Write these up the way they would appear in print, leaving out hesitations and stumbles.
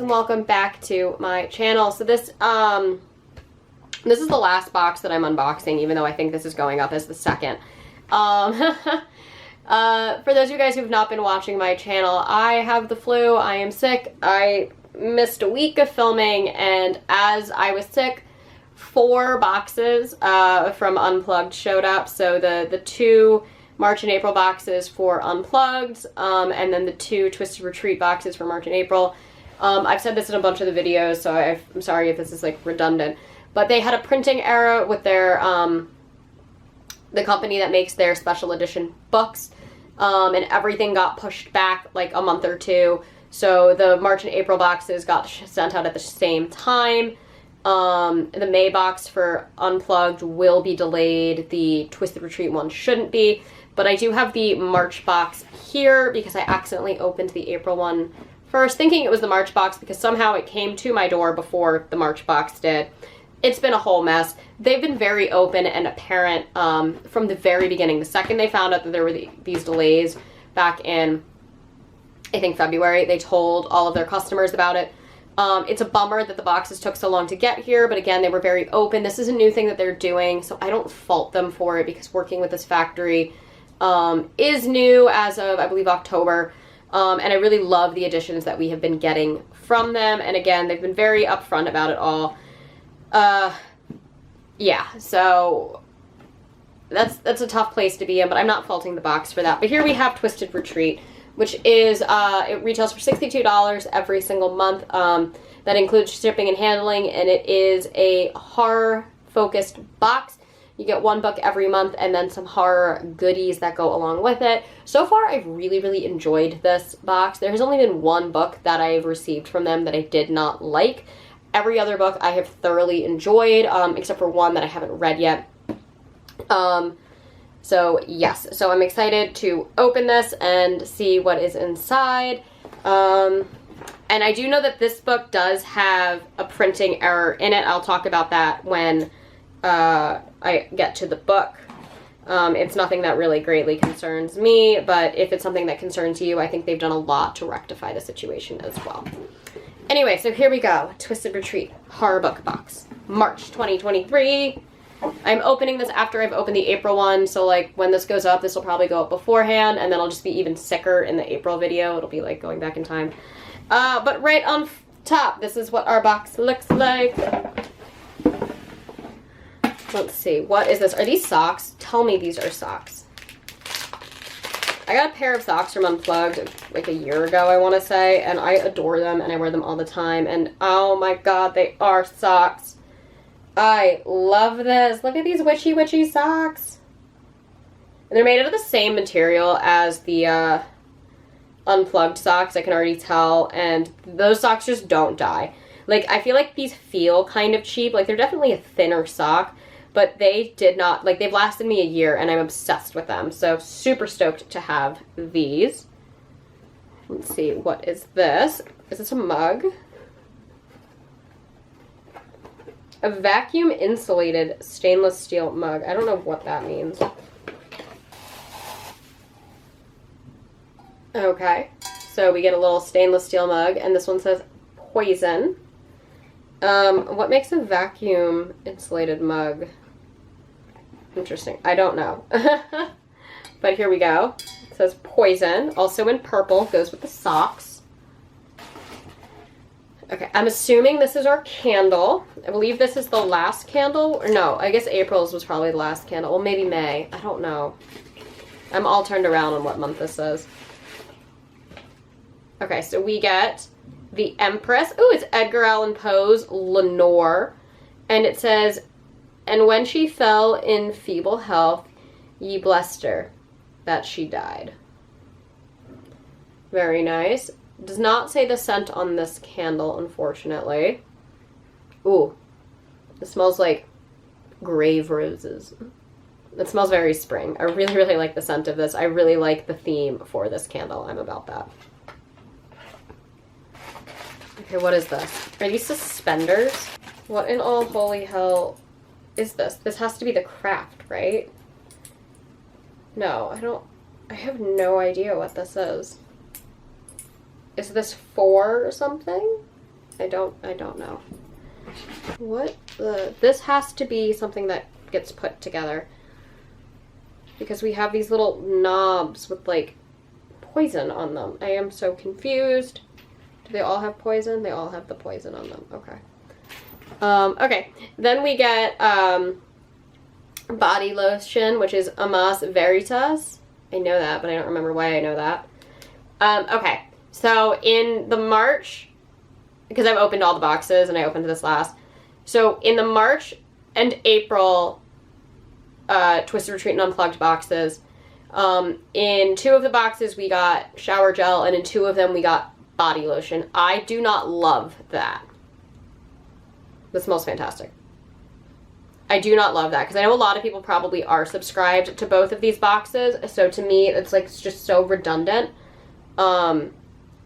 and welcome back to my channel. So this is the last box that I'm unboxing, even though I think this is going up as the second. For those of you guys who have not been watching my channel, I have the flu, I am sick, I missed a week of filming, and as I was sick, 4 boxes from Unplugged showed up. So the 2 March and April boxes for Unplugged, and then the 2 Twisted Retreat boxes for March and April. I've said this in a bunch of the videos, so I'm sorry if this is like redundant, but they had a printing error with their, the company that makes their special edition books, and everything got pushed back like a month or 2. So the March and April boxes got sent out at the same time. The May box for Unplugged will be delayed. The Twisted Retreat one shouldn't be. But I do have the March box here because I accidentally opened the April one first, thinking it was the March box because somehow it came to my door before the March box did. It's been a whole mess. They've been very open and apparent from the very beginning. The second they found out that there were these delays back in, I think, February, they told all of their customers about it. It's a bummer that the boxes took so long to get here, but again, they were very open. This is a new thing that they're doing, so I don't fault them for it because working with this factory is new as of, I believe, October. And I really love the additions that we have been getting from them. And again, they've been very upfront about it all. Yeah, so that's a tough place to be in, but I'm not faulting the box for that. But here we have Twisted Retreat, which is, it retails for $62 every single month. That includes shipping and handling, and it is a horror-focused box. You get 1 book every month and then some horror goodies that go along with it. So far, I've really, really enjoyed this box. There has only been 1 book that I've received from them that I did not like. Every other book I have thoroughly enjoyed, except for one that I haven't read yet. So yes, so I'm excited to open this and see what is inside. And I do know that this book does have a printing error in it. I'll talk about that when I get to the book. It's nothing that really greatly concerns me, but if it's something that concerns you, I think they've done a lot to rectify the situation as well. Anyway, so here we go. Twisted Retreat horror book box, March 2023. I'm opening this after I've opened the April one, so like when this goes up, this will probably go up beforehand, and then I'll just be even sicker in the April video. It'll be like going back in time. But right on top, this is what our box looks like. Let's see, what is this? Are these socks? Tell me these are socks. I got a pair of socks from Unplugged like a year ago, I want to say, and I adore them and I wear them all the time, and oh my god, they are socks. I love this. Look at these witchy socks. And they're made out of the same material as the Unplugged socks, I can already tell, and those socks just don't die. Like, I feel like these feel kind of cheap. Like, they're definitely a thinner sock, but they did not, like, they've lasted me a year, and I'm obsessed with them. So, super stoked to have these. Let's see, what is this? Is this a mug? A vacuum insulated stainless steel mug. I don't know what that means. Okay, so we get a little stainless steel mug, and this one says poison. What makes a vacuum insulated mug? Interesting. I don't know. But here we go. It says poison, also in purple, goes with the socks. Okay, I'm assuming this is our candle. I believe this is the last candle. Or no, I guess April's was probably the last candle. Well, maybe May. I don't know. I'm all turned around on what month this is. Okay, so we get the Empress. Ooh, it's Edgar Allan Poe's Lenore. And it says, and when she fell in feeble health, ye blessed her, that she died. Very nice. Does not say the scent on this candle, unfortunately. Ooh, it smells like grave roses. It smells very spring. I really, really like the scent of this. I really like the theme for this candle. I'm about that. Okay, what is this? Are these suspenders? What in all holy hell is this? This has to be the craft, right? No, I have no idea what this is. Is this for something? I don't know. What the... This has to be something that gets put together. Because we have these little knobs with, like, poison on them. I am so confused. Do they all have poison? They all have the poison on them. Okay. Okay. Then we get body lotion, which is Amas Veritas. I know that, but I don't remember why I know that. Okay. So in the March, because I've opened all the boxes and I opened this last. So in the March and April Twisted Retreat and Unplugged boxes, in 2 of the boxes we got shower gel, and in 2 of them we got body lotion. I do not love that. It smells fantastic. I do not love that, because I know a lot of people probably are subscribed to both of these boxes, so to me it's like it's just so redundant.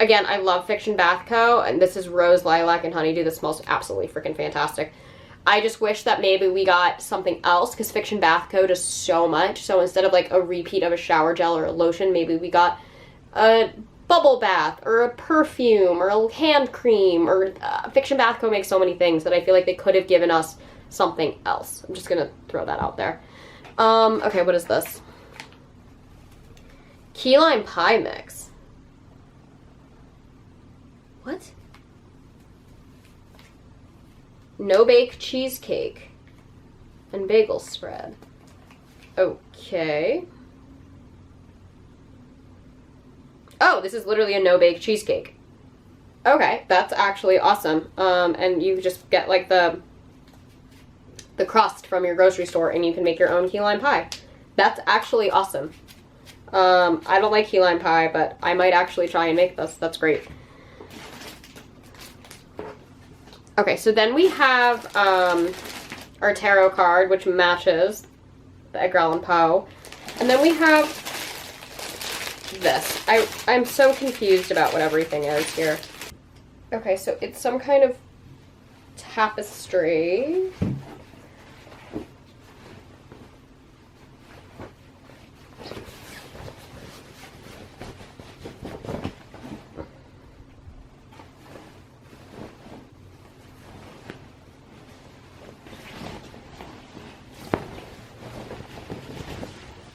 Again, I love Fiction Bath Co., and this is Rose, Lilac, and Honeydew. This smells absolutely freaking fantastic. I just wish that maybe we got something else, because Fiction Bath Co. does so much. So instead of like a repeat of a shower gel or a lotion, maybe we got a bubble bath or a perfume or a hand cream, or Fiction Bath Co. makes so many things that I feel like they could have given us something else. I'm just going to throw that out there. Okay, what is this? Key lime pie mix. What? No bake cheesecake and bagel spread. Okay. Oh, this is literally a no bake cheesecake. Okay, that's actually awesome. And you just get like the crust from your grocery store and you can make your own key lime pie. That's actually awesome. I don't like key lime pie, but I might actually try and make this. That's great. Okay, so then we have our tarot card, which matches the Edgar Allan Poe. And then we have this. I'm so confused about what everything is here. Okay, so it's some kind of tapestry.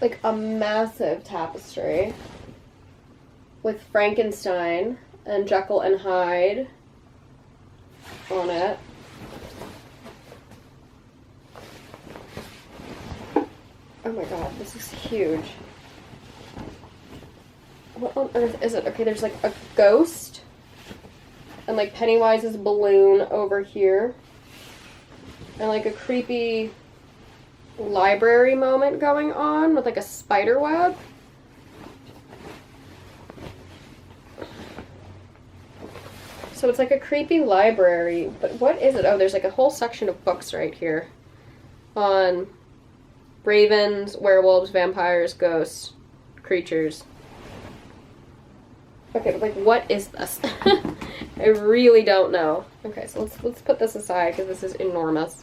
Like a massive tapestry with Frankenstein and Jekyll and Hyde on it. Oh my god, this is huge. What on earth is it? Okay, there's like a ghost and like Pennywise's balloon over here and like a creepy library moment going on with like a spider web. So it's like a creepy library, but what is it? Oh, there's like a whole section of books right here on ravens, werewolves, vampires, ghosts, creatures. Okay, but like what is this? I really don't know. Okay, so let's put this aside because this is enormous.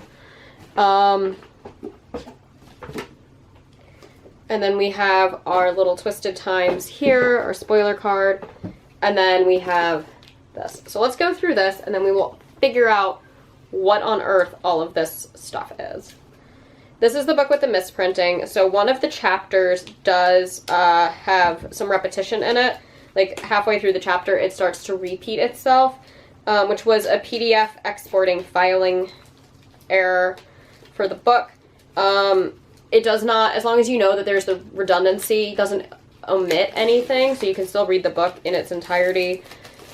And then we have our little Twisted Times here, our spoiler card, and then we have this. So let's go through this, and then we will figure out what on earth all of this stuff is. This is the book with the misprinting. So one of the chapters does have some repetition in it. Like halfway through the chapter, it starts to repeat itself, which was a PDF exporting filing error for the book. It does not, as long as you know that there's the redundancy, doesn't omit anything, so you can still read the book in its entirety.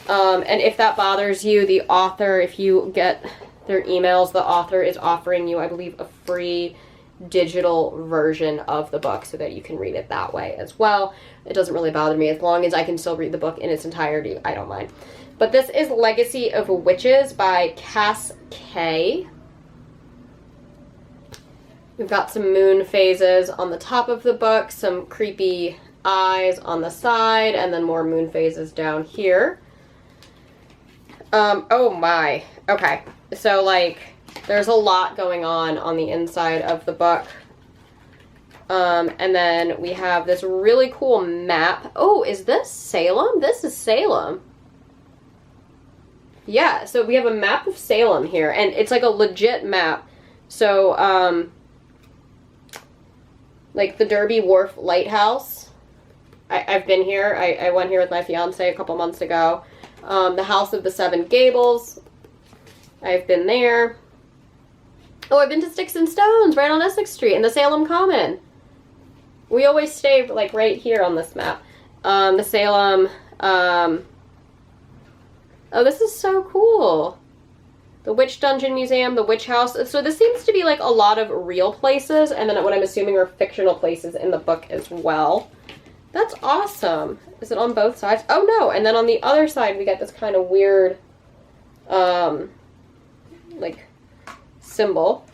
And if that bothers you, the author, if you get their emails, the author is offering you, I believe, a free digital version of the book so that you can read it that way as well. It doesn't really bother me. As long as I can still read the book in its entirety, I don't mind. But this is Legacy of Witches by Cass Kay. We've got some moon phases on the top of the book, some creepy eyes on the side, and then more moon phases down here. Oh my. Okay. So, like, there's a lot going on the inside of the book. And then we have this really cool map. Oh, is this Salem? This is Salem. Yeah, so we have a map of Salem here, and it's like a legit map. So, like the Derby Wharf Lighthouse. I've been here. I went here with my fiance a couple months ago. The House of the Seven Gables. I've been there. Oh, I've been to Sticks and Stones, right on Essex Street, in the Salem Common. We always stay, like, right here on this map. The Salem, oh, this is so cool. The Witch Dungeon Museum, the Witch House. So this seems to be, like, a lot of real places, and then what I'm assuming are fictional places in the book as well. That's awesome. Is it on both sides? Oh, no. And then on the other side, we get this kind of weird, like, symbol.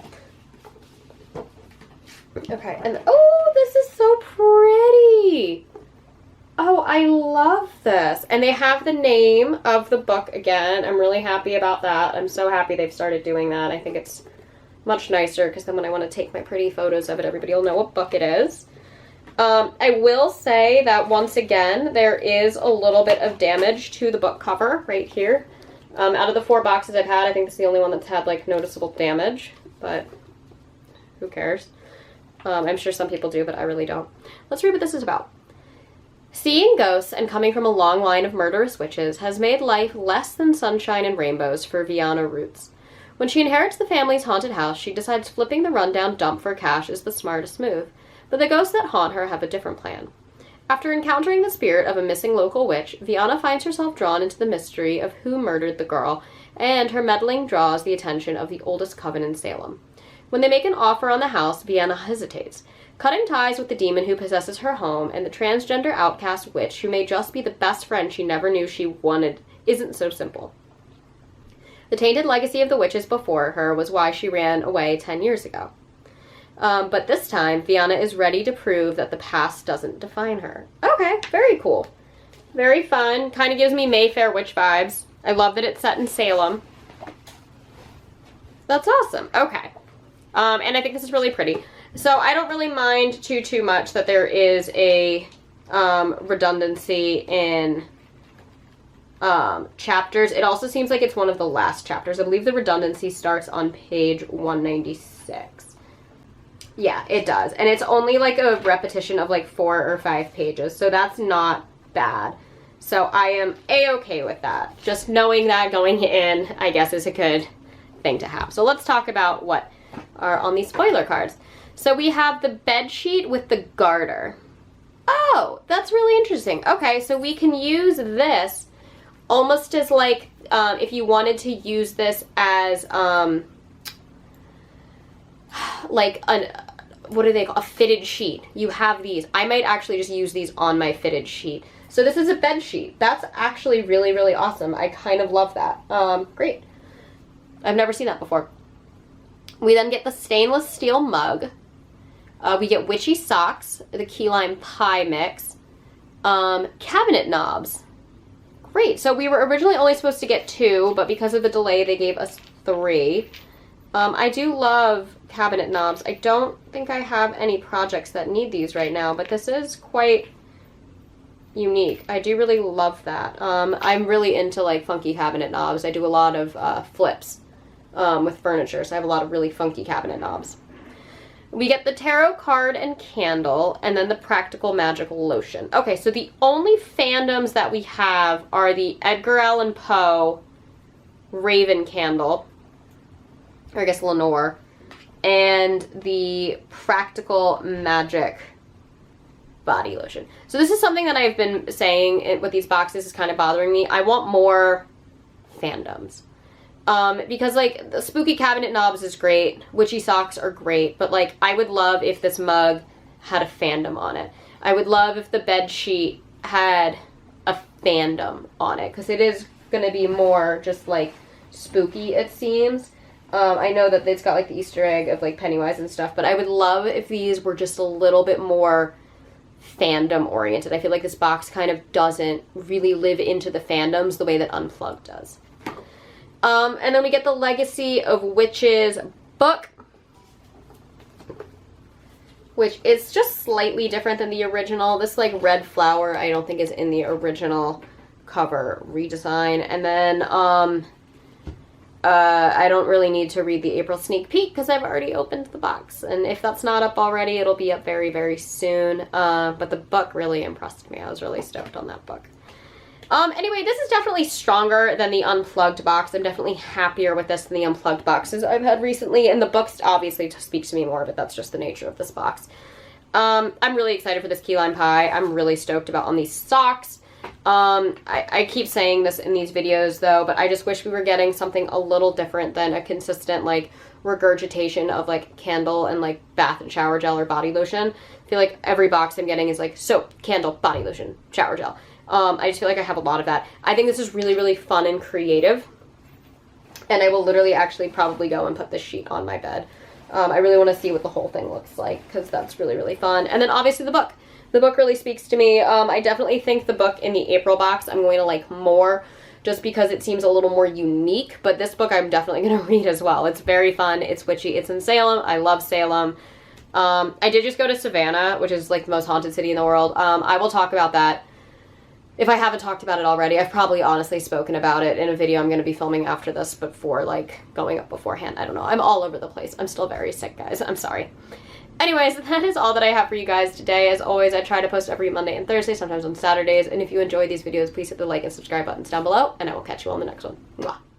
Okay, and oh, this is so pretty. Oh, I love this. And they have the name of the book again. I'm really happy about that. I'm so happy they've started doing that. I think it's much nicer because then when I want to take my pretty photos of it, everybody will know what book it is. I will say that once again, there is a little bit of damage to the book cover right here. Out of the 4 boxes I've had, I think this is the only one that's had, like, noticeable damage, but who cares? I'm sure some people do, but I really don't. Let's read what this is about. Seeing ghosts and coming from a long line of murderous witches has made life less than sunshine and rainbows for Vianna Roots. When she inherits the family's haunted house, she decides flipping the rundown dump for cash is the smartest move, but the ghosts that haunt her have a different plan. After encountering the spirit of a missing local witch, Vianna finds herself drawn into the mystery of who murdered the girl, and her meddling draws the attention of the oldest coven in Salem. When they make an offer on the house, Vianna hesitates. Cutting ties with the demon who possesses her home and the transgender outcast witch who may just be the best friend she never knew she wanted isn't so simple. The tainted legacy of the witches before her was why she ran away 10 years ago. But this time, Vianna is ready to prove that the past doesn't define her. Okay, very cool. Very fun. Kind of gives me Mayfair witch vibes. I love that it's set in Salem. That's awesome. Okay. And I think this is really pretty. So I don't really mind too much that there is a redundancy in chapters. It also seems like it's one of the last chapters. I believe the redundancy starts on page 196. Yeah, it does. And it's only like a repetition of like 4 or 5 pages. So that's not bad. So I am A-okay with that. Just knowing that going in, I guess, is a good thing to have. So let's talk about what are on these spoiler cards. So we have the bed sheet with the garter. Oh, that's really interesting. Okay, so we can use this almost as like, if you wanted to use this as, like what do they call, a fitted sheet. You have these. I might actually just use these on my fitted sheet. So this is a bed sheet. That's actually really, really awesome. I kind of love that. Great. I've never seen that before. We then get the stainless steel mug. We get witchy socks, the key lime pie mix, cabinet knobs. Great. So we were originally only supposed to get 2, but because of the delay, they gave us 3. I do love cabinet knobs. I don't think I have any projects that need these right now, but this is quite unique. I do really love that. I'm really into like funky cabinet knobs. I do a lot of flips with furniture, so I have a lot of really funky cabinet knobs. We get the tarot card and candle, and then the practical magic lotion. Okay, so the only fandoms that we have are the Edgar Allan Poe Raven candle, or I guess Lenore, and the practical magic body lotion. So this is something that I've been saying with these boxes is kind of bothering me. I want more fandoms. Because like the spooky cabinet knobs is great, witchy socks are great, but like I would love if this mug had a fandom on it. I would love if the bed sheet had a fandom on it, because it is going to be more just like spooky, it seems. I know that it's got like the Easter egg of like Pennywise and stuff, but I would love if these were just a little bit more fandom oriented. I feel like this box kind of doesn't really live into the fandoms the way that Unplugged does. And then we get the Legacy of Witches book, which is just slightly different than the original. This like red flower I don't think is in the original cover redesign. And then I don't really need to read the April sneak peek because I've already opened the box. And if that's not up already, it'll be up very, very soon. But the book really impressed me. I was really stoked on that book. Anyway, this is definitely stronger than the Unplugged box. I'm definitely happier with this than the Unplugged boxes I've had recently. And the books obviously speak to me more, but that's just the nature of this box. I'm really excited for this key lime pie. I'm really stoked about on these socks. I keep saying this in these videos though, but I just wish we were getting something a little different than a consistent like regurgitation of like candle and like bath and shower gel or body lotion. I feel like every box I'm getting is like soap, candle, body lotion, shower gel. I just feel like I have a lot of that. I think this is really, really fun and creative. And I will literally actually probably go and put this sheet on my bed. I really want to see what the whole thing looks like because that's really, really fun. And then obviously the book. The book really speaks to me. I definitely think the book in the April box I'm going to like more just because it seems a little more unique. But this book I'm definitely going to read as well. It's very fun. It's witchy. It's in Salem. I love Salem. I did just go to Savannah, which is like the most haunted city in the world. I will talk about that. If I haven't talked about it already, I've probably honestly spoken about it in a video I'm going to be filming after this, but for like going up beforehand. I don't know. I'm all over the place. I'm still very sick, guys. I'm sorry. Anyways, that is all that I have for you guys today. As always, I try to post every Monday and Thursday, sometimes on Saturdays. And if you enjoy these videos, please hit the like and subscribe buttons down below, and I will catch you on the next one. Mwah.